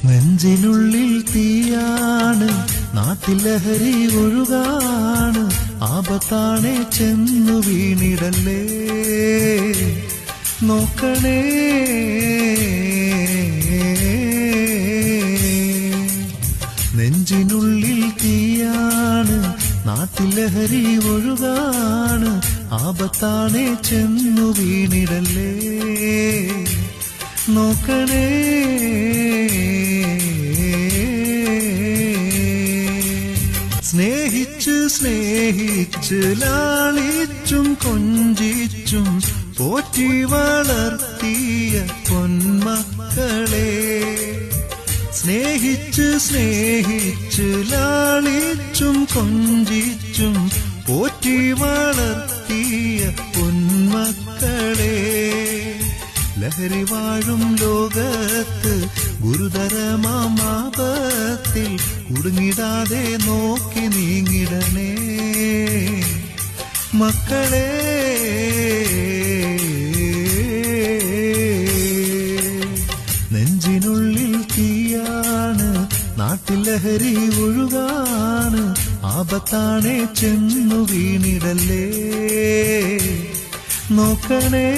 നെഞ്ചിനുള്ളിൽ തീയാണ്, നാട്ടിൽ ലഹരി ഒഴുകാണ്, ആപത്താണെ ചെന്നു വീണിടല്ലേ, നോക്കണേ. നെഞ്ചിനുള്ളിൽ തീയാണ്, നാട്ടിൽ ലഹരി ഒഴുകാണ്, ആപത്താണെ ചെന്നു വീണിടല്ലേ, നോക്കണേ. സ്നേഹിച്ച് സ്നേഹിച്ച് ലാളിച്ചും കൊഞ്ചിച്ചും പോറ്റി വളർത്തിയ പൊന്മക്കളെ, സ്നേഹിച്ച് സ്നേഹിച്ച് ലാളിച്ചും കൊഞ്ചിച്ചും പോറ്റി വളർത്തിയ പൊന്മക്കളെ, ലഹരി വാഴും ലോകത്ത് ഗുരുതരമാപത്തിൽ കുടുങ്ങിടാതെ നോക്കി നീങ്ങിടണേ, മക്കളെ. നെഞ്ചിനുള്ളിൽ തീയാണ്, നാട്ടിൽ ലഹരി ഒഴുകാണ്, ആപത്താണെ ചെന്നു വീണിടല്ലേ, നോക്കണേ.